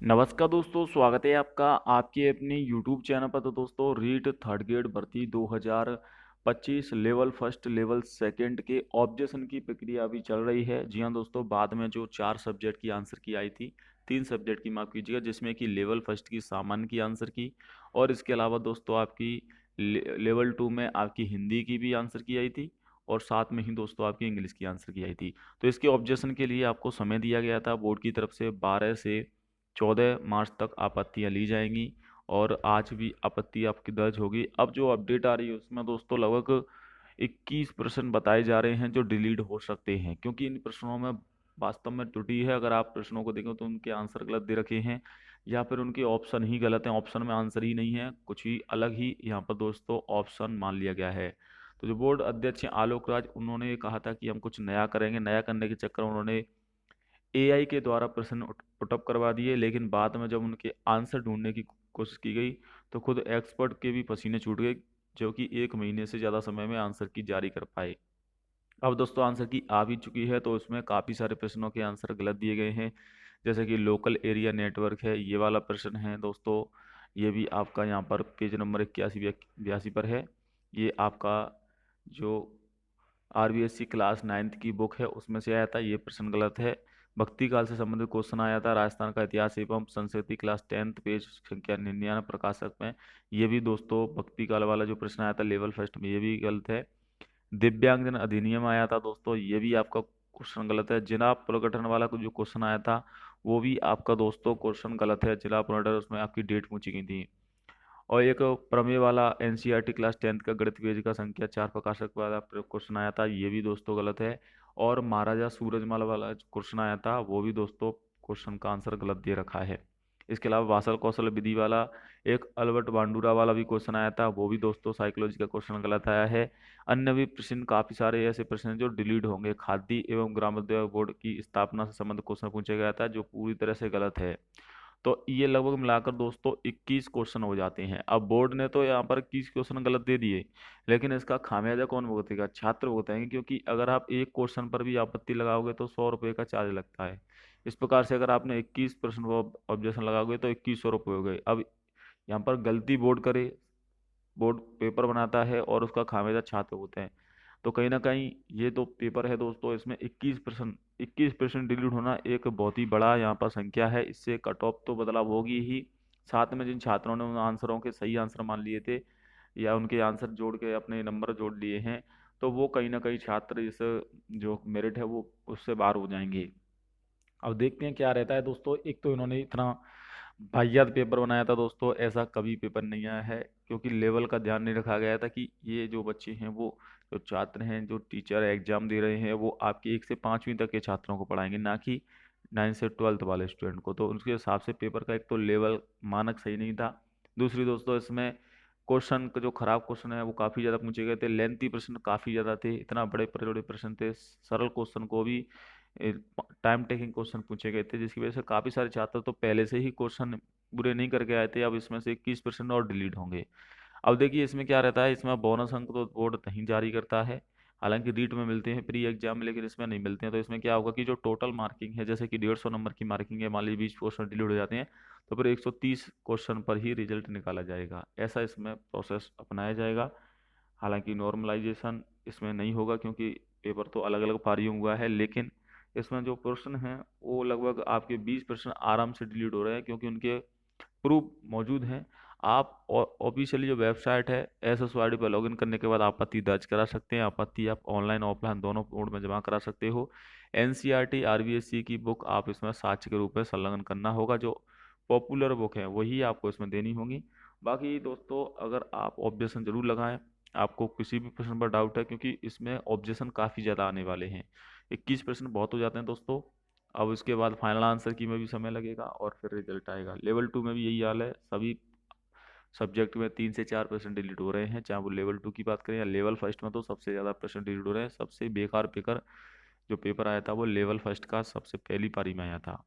नमस्कार दोस्तों, स्वागत है आपका आपके अपने यूट्यूब चैनल पर। तो दोस्तों, रीट थर्ड ग्रेड भर्ती 2025 लेवल फर्स्ट लेवल सेकंड के ऑब्जेक्शन की प्रक्रिया अभी चल रही है। जी हाँ दोस्तों, बाद में जो 4 सब्जेक्ट की आंसर की आई थी, 3 सब्जेक्ट की माफ कीजिएगा, जिसमें कि लेवल फर्स्ट की सामान्य की आंसर की और इसके अलावा दोस्तों आपकी लेवल 2 में आपकी हिंदी की भी आंसर की आई थी और साथ में ही दोस्तों आपकी इंग्लिश की आंसर की आई थी। तो इसके ऑब्जेक्शन के लिए आपको समय दिया गया था बोर्ड की तरफ से 12 से 14 मार्च तक आपत्तियां ली जाएंगी और आज भी आपत्ति आपकी दर्ज होगी। अब जो अपडेट आ रही है उसमें दोस्तों लगभग 21 प्रश्न बताए जा रहे हैं जो डिलीट हो सकते हैं, क्योंकि इन प्रश्नों में वास्तव में त्रुटि है। अगर आप प्रश्नों को देखें तो उनके आंसर गलत दे रखे हैं या फिर उनके ऑप्शन ही गलत हैं, ऑप्शन में आंसर ही नहीं है, कुछ ही अलग ही यहाँ पर दोस्तों ऑप्शन मान लिया गया है। तो जो बोर्ड अध्यक्ष हैं आलोक राज, उन्होंने कहा था कि हम कुछ नया करेंगे। नया करने के चक्कर में उन्होंने एआई के द्वारा प्रश्न पुटअप करवा दिए, लेकिन बाद में जब उनके आंसर ढूंढने की कोशिश की गई तो खुद एक्सपर्ट के भी पसीने छूट गए, जो कि 1 महीने से ज़्यादा समय में आंसर की जारी कर पाए। अब दोस्तों आंसर की आ भी चुकी है, तो उसमें काफ़ी सारे प्रश्नों के आंसर गलत दिए गए हैं। जैसे कि लोकल एरिया नेटवर्क है, ये वाला प्रश्न है दोस्तों, ये भी आपका यहाँ पर पेज नंबर 81 82 पर है। ये आपका जो आरबीएससी क्लास 9th की बुक है उसमें से आया था, ये प्रश्न गलत है। भक्ति काल से संबंधित क्वेश्चन आया था, राजस्थान का इतिहास एवं संस्कृति क्लास 10th पेज संख्या 99 प्रकाशक में। ये भी दोस्तों भक्ति काल वाला जो प्रश्न आया था लेवल फर्स्ट में, ये भी गलत है। दिव्यांगजन अधिनियम आया था दोस्तों, ये भी आपका क्वेश्चन गलत है। जिला पुनर्गठन वाला जो क्वेश्चन आया था वो भी आपका दोस्तों क्वेश्चन गलत है। जिला पुनर्गठन उसमें आपकी डेट पूछी गई थी। और एक प्रमेय वाला एनसीईआरटी क्लास 10th का गणित पेज का संख्या 4 प्रकाशक वाला क्वेश्चन आया था, ये भी दोस्तों गलत है। और महाराजा सूरजमल वाला क्वेश्चन आया था, वो भी दोस्तों क्वेश्चन का आंसर गलत दे रखा है। इसके अलावा वासल कौशल विधि वाला एक अल्बर्ट बांडूरा वाला भी क्वेश्चन आया था, वो भी दोस्तों साइकोलॉजी का क्वेश्चन गलत आया है। अन्य भी प्रश्न, काफी सारे ऐसे प्रश्न हैं जो डिलीट होंगे। खाद्य एवं ग्रामोद्योग बोर्ड की स्थापना से संबंधित क्वेश्चन पूछा गया था, जो पूरी तरह से गलत है। तो ये लगभग मिलाकर दोस्तों 21 क्वेश्चन हो जाते हैं। अब बोर्ड ने तो यहाँ पर 21 क्वेश्चन गलत दे दिए, लेकिन इसका खामियाजा कौन भुगतेगा? छात्र भुगतेंगे, क्योंकि अगर आप एक क्वेश्चन पर भी आपत्ति लगाओगे तो 100 रुपये का चार्ज लगता है। इस प्रकार से अगर आपने 21 प्रश्न पर ऑब्जेक्शन लगाओगे तो 2100 रुपये हो गए। अब यहाँ पर गलती बोर्ड करे, बोर्ड पेपर बनाता है और उसका खामियाजा छात्र होते हैं। तो कहीं ना कहीं ये तो पेपर है दोस्तों, इसमें 21% डिलीट होना एक बहुत ही बड़ा यहाँ पर संख्या है। इससे कट ऑफ तो बदलाव होगी ही, साथ में जिन छात्रों ने उन आंसरों के सही आंसर मान लिए थे या उनके आंसर जोड़ के अपने नंबर जोड़ लिए हैं, तो वो कहीं ना कहीं छात्र इस जो मेरिट है वो उससे बाहर हो जाएंगे। अब देखते हैं क्या रहता है दोस्तों। एक तो इन्होंने इतना वाहियात पेपर बनाया था दोस्तों, ऐसा कभी पेपर नहीं आया है, क्योंकि लेवल का ध्यान नहीं रखा गया था कि ये जो बच्चे हैं वो जो छात्र हैं, जो टीचर एग्जाम दे रहे हैं, वो आपके 1 से 5वीं तक के छात्रों को पढ़ाएंगे, ना कि 9 से 12th वाले स्टूडेंट को। तो उसके हिसाब से पेपर का एक तो लेवल मानक सही नहीं था। दूसरी दोस्तों, इसमें क्वेश्चन का जो खराब क्वेश्चन है वो काफ़ी ज़्यादा पूछे गए थे, लेंथी प्रश्न काफ़ी ज़्यादा थे, इतना बड़े बड़े प्रश्न थे, सरल क्वेश्चन को भी टाइम टेकिंग क्वेश्चन पूछे गए थे, जिसकी वजह से काफ़ी सारे छात्र तो पहले से ही क्वेश्चन पूरे नहीं करके आए थे। अब इसमें से 21% और डिलीट होंगे। अब देखिए इसमें क्या रहता है, इसमें बोनस अंक तो बोर्ड नहीं जारी करता है, हालांकि रीट में मिलते हैं प्री एग्जाम में, लेकिन इसमें नहीं मिलते हैं। तो इसमें क्या होगा कि जो टोटल मार्किंग है, जैसे कि 150 नंबर की मार्किंग है, मान लीजिए 20 क्वेश्चन डिलीट हो जाते हैं, तो फिर 130 क्वेश्चन पर ही रिजल्ट निकाला जाएगा। ऐसा इसमें प्रोसेस अपनाया जाएगा। हालांकि नॉर्मलाइजेशन इसमें नहीं होगा, क्योंकि पेपर तो अलग अलग पारियों हुआ है, लेकिन इसमें जो प्रश्न हैं वो लगभग आपके 20% आराम से डिलीट हो रहे हैं, क्योंकि उनके प्रूफ मौजूद हैं। आप ऑफिशियली जो वेबसाइट है SSYD पर लॉगिन करने के बाद आपत्ति दर्ज करा सकते हैं। आपत्ति आप ऑनलाइन ऑफलाइन दोनों मोड में जमा करा सकते हो। NCERT RBSC की बुक आप इसमें साक्ष्य के रूप में संलग्न करना होगा, जो पॉपुलर बुक है वही आपको इसमें देनी होगी। बाकी दोस्तों, अगर आप ऑब्जेक्शन जरूर लगाएं, आपको किसी भी प्रश्न पर डाउट है, क्योंकि इसमें ऑब्जेक्शन काफ़ी ज़्यादा आने वाले हैं। 21% बहुत हो जाते हैं दोस्तों। अब उसके बाद फाइनल आंसर की में भी समय लगेगा और फिर रिजल्ट आएगा। लेवल 2 में भी यही हाल है, सभी सब्जेक्ट में 3 से 4% डिलीट हो रहे हैं, चाहे वो लेवल 2 की बात करें या लेवल फर्स्ट में, तो सबसे ज़्यादा प्रश्न डिलीट हो रहे हैं। सबसे बेकार पेपर जो पेपर आया था वो लेवल फर्स्ट का सबसे पहली पारी में आया था।